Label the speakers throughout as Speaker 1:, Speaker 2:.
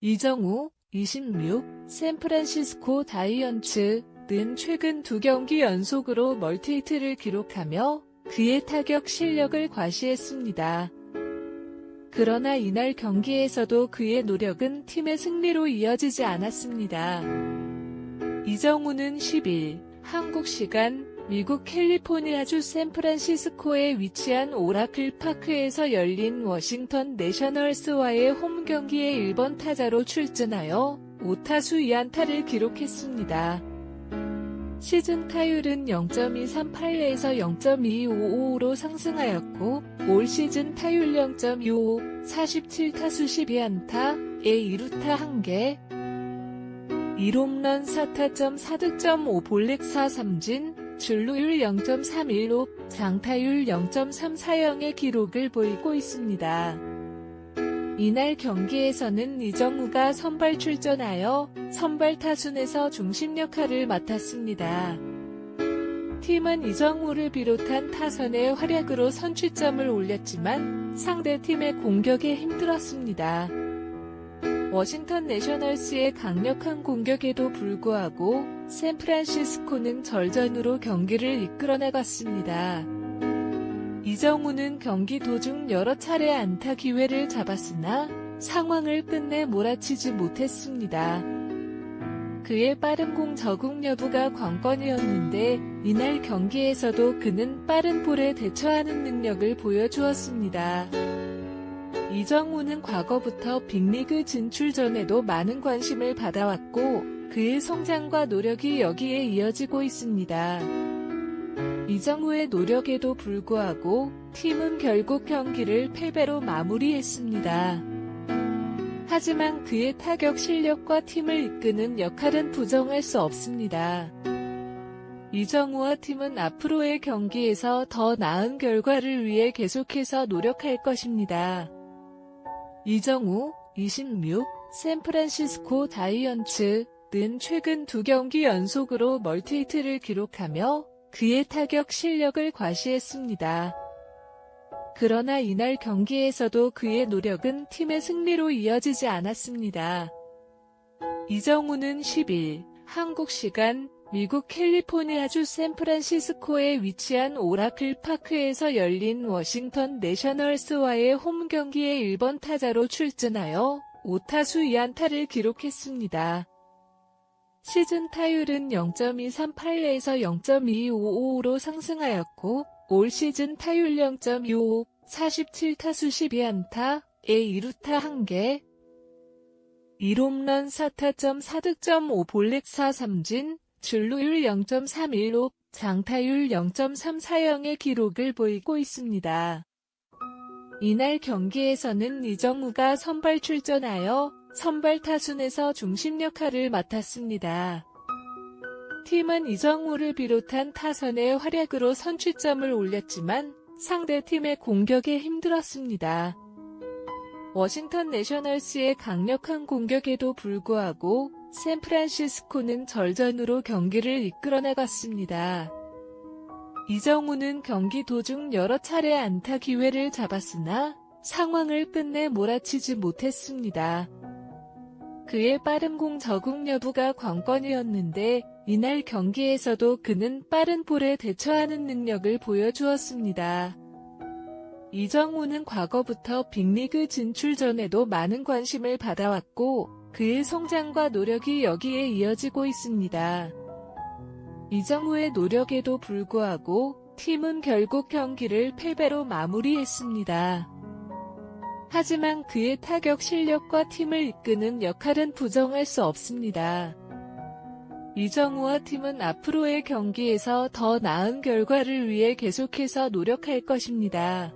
Speaker 1: 이정우, 26, 샌프란시스코 자이언츠는 최근 2경기 연속으로 멀티히트를 기록하며 그의 타격 실력을 과시했습니다. 그러나 이날 경기에서도 그의 노력은 팀의 승리로 이어지지 않았습니다. 이정우는 10일, 한국 시간 미국 캘리포니아주 샌프란시스코에 위치한 오라클 파크에서 열린 워싱턴 내셔널스와의 홈 경기에 1번 타자로 출전하여 5타수 2안타를 기록했습니다. 시즌 타율은 0.238에서 0.255로 상승하였고 올 시즌 타율 0.25, 47타수 12안타에 2루타 1개, 1홈런 4타점 4득점 5볼넷 4삼진, 출루율 0.315, 장타율 0.340의 기록을 보이고 있습니다. 이날 경기에서는 이정우가 선발 출전하여 선발 타순에서 중심 역할을 맡았습니다. 팀은 이정우를 비롯한 타선의 활약으로 선취점을 올렸지만 상대팀의 공격에 힘들었습니다. 워싱턴 내셔널스의 강력한 공격에도 불구하고 샌프란시스코는 절전으로 경기를 이끌어나갔습니다. 이정우는 경기 도중 여러 차례 안타 기회를 잡았으나 상황을 끝내 몰아치지 못했습니다. 그의 빠른 공 적응 여부가 관건이었는데 이날 경기에서도 그는 빠른 볼에 대처하는 능력을 보여주었습니다. 이정우는 과거부터 빅리그 진출 전에도 많은 관심을 받아왔고 그의 성장과 노력이 여기에 이어지고 있습니다. 이정우의 노력에도 불구하고 팀은 결국 경기를 패배로 마무리했습니다. 하지만 그의 타격 실력과 팀을 이끄는 역할은 부정할 수 없습니다. 이정우와 팀은 앞으로의 경기에서 더 나은 결과를 위해 계속해서 노력할 것입니다. 이정우, 26, 샌프란시스코 자이언츠는 최근 2경기 연속으로 멀티히트를 기록하며 그의 타격 실력을 과시했습니다. 그러나 이날 경기에서도 그의 노력은 팀의 승리로 이어지지 않았습니다. 이정우는 10일, 한국 시간 미국 캘리포니아주 샌프란시스코에 위치한 오라클 파크에서 열린 워싱턴 내셔널스와의 홈 경기에 1번 타자로 출전하여 5타수 2안타를 기록했습니다. 시즌 타율은 0.238에서 0.255로 상승하였고 올 시즌 타율 0.25, 47타수 12안타에 2루타 1개, 1홈런 4타점 4득점 5볼넷 4삼진, 출루율 0.315, 장타율 0.340의 기록을 보이고 있습니다. 이날 경기에서는 이정우가 선발 출전하여 선발 타순에서 중심 역할을 맡았습니다. 팀은 이정우를 비롯한 타선의 활약으로 선취점을 올렸지만 상대팀의 공격에 힘들었습니다. 워싱턴 내셔널스의 강력한 공격에도 불구하고 샌프란시스코는 절전으로 경기를 이끌어나갔습니다. 이정우는 경기 도중 여러 차례 안타 기회를 잡았으나 상황을 끝내 몰아치지 못했습니다. 그의 빠른 공 적응 여부가 관건이었는데 이날 경기에서도 그는 빠른 볼에 대처하는 능력을 보여주었습니다. 이정우는 과거부터 빅리그 진출 전에도 많은 관심을 받아왔고 그의 성장과 노력이 여기에 이어지고 있습니다. 이정우의 노력에도 불구하고 팀은 결국 경기를 패배로 마무리했습니다. 하지만 그의 타격 실력과 팀을 이끄는 역할은 부정할 수 없습니다. 이정우와 팀은 앞으로의 경기에서 더 나은 결과를 위해 계속해서 노력할 것입니다.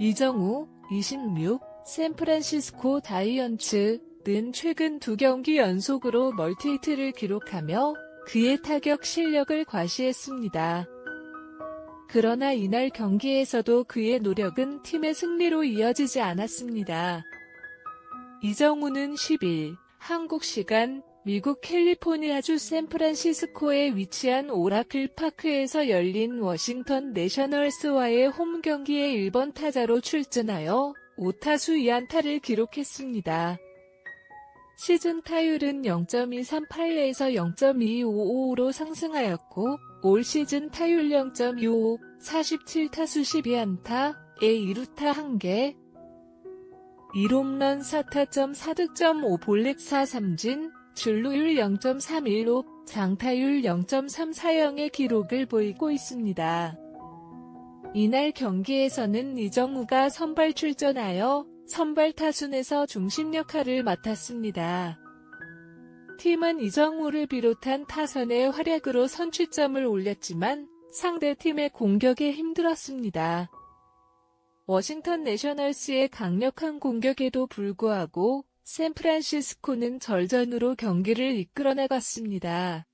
Speaker 1: 이정우, 26, 샌프란시스코 자이언츠는 최근 2경기 연속으로 멀티히트를 기록하며 그의 타격 실력을 과시했습니다. 그러나 이날 경기에서도 그의 노력은 팀의 승리로 이어지지 않았습니다. 이정우는 10일, 한국 시간 미국 캘리포니아주 샌프란시스코에 위치한 오라클 파크에서 열린 워싱턴 내셔널스와의 홈 경기에 1번 타자로 출전하여 5타수 2안타를 기록했습니다. 시즌 타율은 0.238에서 0.255로 상승하였고 올 시즌 타율 0.25, 47타수 12안타, 2루타 1개, 1홈런 4타점 4득점 5볼넷 4삼진, 출루율 0.31로 장타율 0.340의 기록을 보이고 있습니다. 이날 경기에서는 이정우가 선발 출전하여 선발 타순에서 중심 역할을 맡았습니다. 팀은 이정우를 비롯한 타선의 활약으로 선취점을 올렸지만 상대팀의 공격에 힘들었습니다. 워싱턴 내셔널스의 강력한 공격에도 불구하고 샌프란시스코는 절전으로 경기를 이끌어나갔습니다.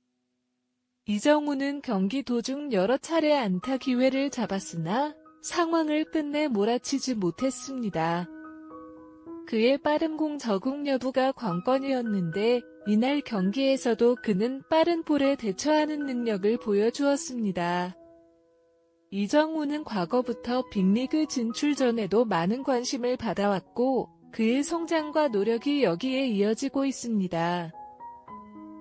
Speaker 1: 이정우는 경기 도중 여러 차례 안타 기회를 잡았으나 상황을 끝내 몰아치지 못했습니다. 그의 빠른 공 적응 여부가 관건이었는데 이날 경기에서도 그는 빠른 볼에 대처하는 능력을 보여주었습니다. 이정우는 과거부터 빅리그 진출 전에도 많은 관심을 받아왔고 그의 성장과 노력이 여기에 이어지고 있습니다.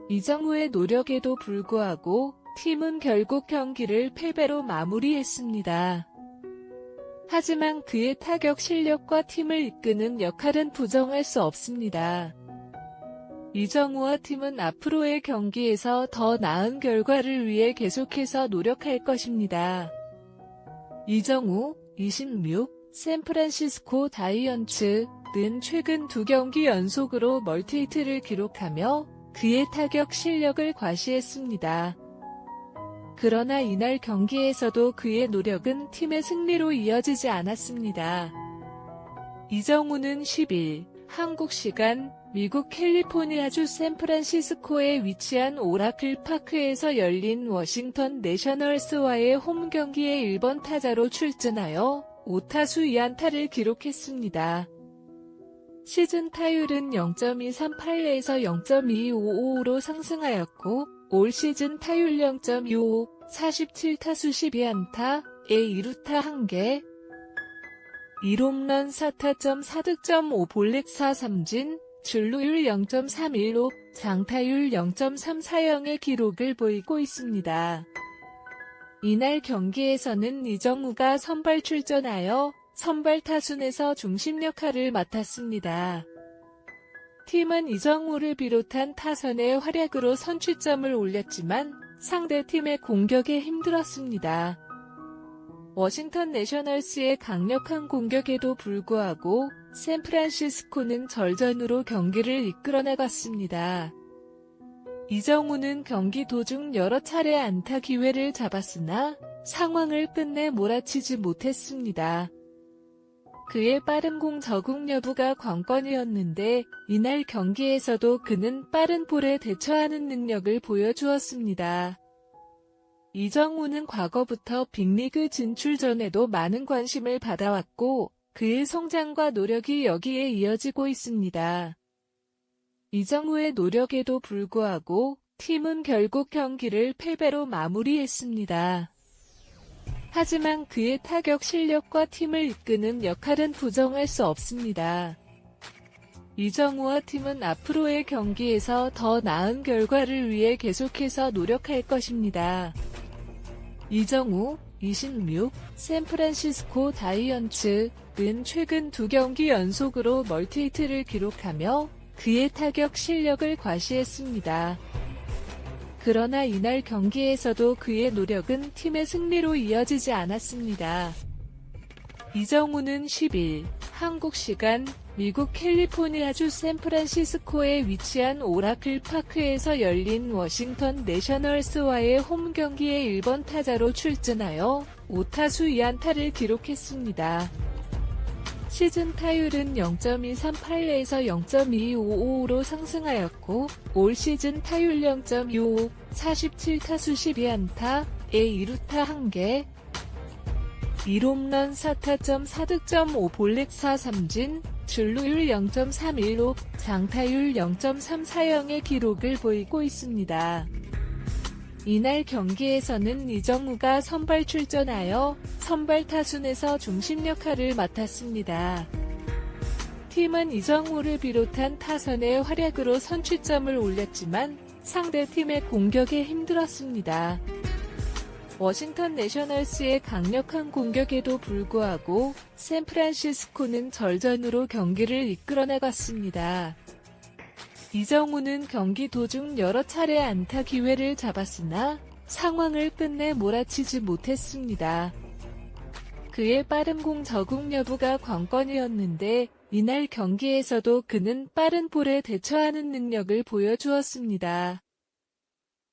Speaker 1: 이정우의 노력에도 불구하고 팀은 결국 경기를 패배로 마무리했습니다. 하지만 그의 타격 실력과 팀을 이끄는 역할은 부정할 수 없습니다. 이정우와 팀은 앞으로의 경기에서 더 나은 결과를 위해 계속해서 노력할 것입니다. 이정우, 26, 샌프란시스코 자이언츠는 최근 2경기 연속으로 멀티히트를 기록하며 그의 타격 실력을 과시했습니다. 그러나 이날 경기에서도 그의 노력은 팀의 승리로 이어지지 않았습니다. 이정우는 10일 한국 시간 미국 캘리포니아주 샌프란시스코에 위치한 오라클 파크에서 열린 워싱턴 내셔널스와의 홈 경기에 1번 타자로 출전하여 5타수 2안타를 기록했습니다. 시즌 타율은 0.238에서 0.255로 상승하였고 올 시즌 타율 0.25, 47타수 12안타, 2루타 1개, 1홈런 4타점 4득점 5볼넷 4삼진, 출루율 0.31로 장타율 0.340의 기록을 보이고 있습니다. 이날 경기에서는 이정우가 선발 출전하여 선발 타순에서 중심 역할을 맡았습니다. 팀은 이정우를 비롯한 타선의 활약으로 선취점을 올렸지만 상대팀의 공격에 힘들었습니다. 워싱턴 내셔널스의 강력한 공격에도 불구하고 샌프란시스코는 절전으로 경기를 이끌어나갔습니다. 이정우는 경기 도중 여러 차례 안타 기회를 잡았으나 상황을 끝내 몰아치지 못했습니다. 그의 빠른 공 적응 여부가 관건이었는데 이날 경기에서도 그는 빠른 볼에 대처하는 능력을 보여주었습니다. 이정우는 과거부터 빅리그 진출 전에도 많은 관심을 받아왔고 그의 성장과 노력이 여기에 이어지고 있습니다. 이정우의 노력에도 불구하고 팀은 결국 경기를 패배로 마무리했습니다. 하지만 그의 타격 실력과 팀을 이끄는 역할은 부정할 수 없습니다. 이정우와 팀은 앞으로의 경기에서 더 나은 결과를 위해 계속해서 노력할 것입니다. 이정우, 26, 샌프란시스코 자이언츠는 최근 2경기 연속으로 멀티히트를 기록하며 그의 타격 실력을 과시했습니다. 그러나 이날 경기에서도 그의 노력은 팀의 승리로 이어지지 않았습니다. 이정우는 10일 한국 시간 미국 캘리포니아주 샌프란시스코에 위치한 오라클 파크에서 열린 워싱턴 내셔널스와의 홈 경기에 1번 타자로 출전하여 5타수 2안타를 기록했습니다. 시즌 타율은 0.238에서 0.255로 상승하였고 올 시즌 타율 0.25, 47타수 12안타, 2루타 1개, 1홈런 4타점 4득점 5볼넷 4삼진, 출루율 0.31로 장타율 0.340의 기록을 보이고 있습니다. 이날 경기에서는 이정우가 선발 출전하여 선발 타순에서 중심 역할을 맡았습니다. 팀은 이정우를 비롯한 타선의 활약으로 선취점을 올렸지만 상대팀의 공격에 힘들었습니다. 워싱턴 내셔널스의 강력한 공격에도 불구하고 샌프란시스코는 절전으로 경기를 이끌어나갔습니다. 이정우는 경기 도중 여러 차례 안타 기회를 잡았으나 상황을 끝내 몰아치지 못했습니다. 그의 빠른 공 적응 여부가 관건이었는데 이날 경기에서도 그는 빠른 볼에 대처하는 능력을 보여주었습니다.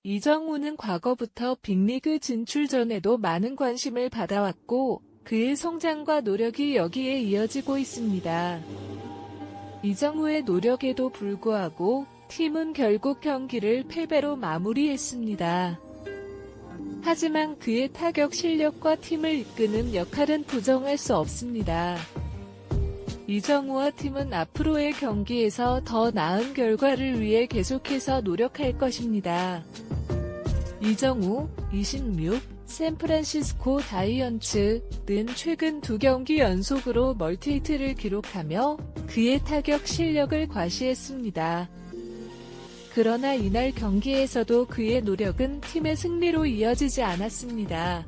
Speaker 1: 이정우는 과거부터 빅리그 진출 전에도 많은 관심을 받아왔고 그의 성장과 노력이 여기에 이어지고 있습니다. 이정우의 노력에도 불구하고 팀은 결국 경기를 패배로 마무리했습니다. 하지만 그의 타격 실력과 팀을 이끄는 역할은 부정할 수 없습니다. 이정우와 팀은 앞으로의 경기에서 더 나은 결과를 위해 계속해서 노력할 것입니다. 이정우, 26, 샌프란시스코 다이언츠는 최근 2경기 연속으로 멀티히트를 기록하며 그의 타격 실력을 과시했습니다. 그러나 이날 경기에서도 그의 노력은 팀의 승리로 이어지지 않았습니다.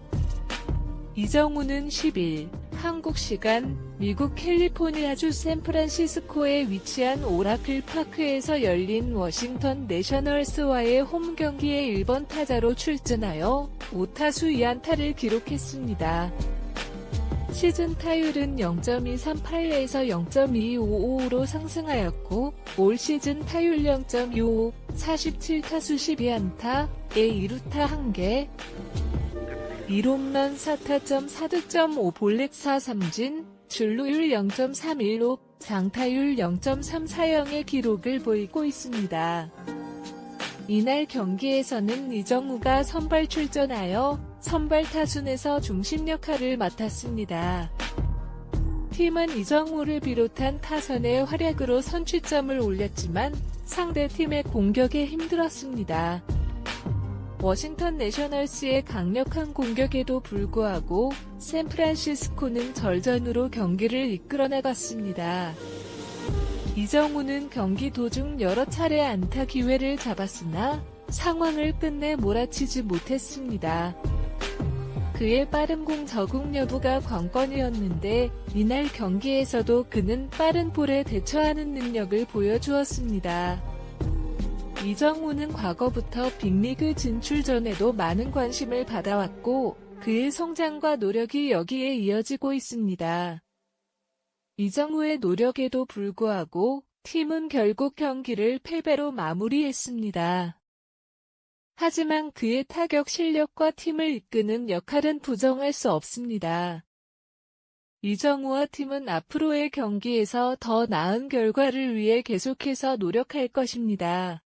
Speaker 1: 이정우는 10일 한국 시간 미국 캘리포니아주 샌프란시스코에 위치한 오라클 파크에서 열린 워싱턴 내셔널스와의 홈 경기에 1번 타자로 출전하여 5타수 2안타를 기록했습니다. 시즌 타율은 0.238에서 0.255로 상승하였고 올 시즌 타율 0.25, 47타수 12안타에 2루타 1개, 1홈런 4타점 4득점 5볼넷 4삼진, 출루율 0.31로 장타율 0.340의 기록을 보이고 있습니다. 이날 경기에서는 이정우가 선발 출전하여 선발 타순에서 중심 역할을 맡았습니다. 팀은 이정우를 비롯한 타선의 활약으로 선취점을 올렸지만 상대팀의 공격에 힘들었습니다. 워싱턴 내셔널스의 강력한 공격에도 불구하고 샌프란시스코는 절전으로 경기를 이끌어나갔습니다. 이정우는 경기 도중 여러 차례 안타 기회를 잡았으나 상황을 끝내 몰아치지 못했습니다. 그의 빠른 공 적응 여부가 관건이었는데 이날 경기에서도 그는 빠른 볼에 대처하는 능력을 보여주었습니다. 이정우는 과거부터 빅리그 진출 전에도 많은 관심을 받아왔고 그의 성장과 노력이 여기에 이어지고 있습니다. 이정우의 노력에도 불구하고 팀은 결국 경기를 패배로 마무리했습니다. 하지만 그의 타격 실력과 팀을 이끄는 역할은 부정할 수 없습니다. 이정우와 팀은 앞으로의 경기에서 더 나은 결과를 위해 계속해서 노력할 것입니다.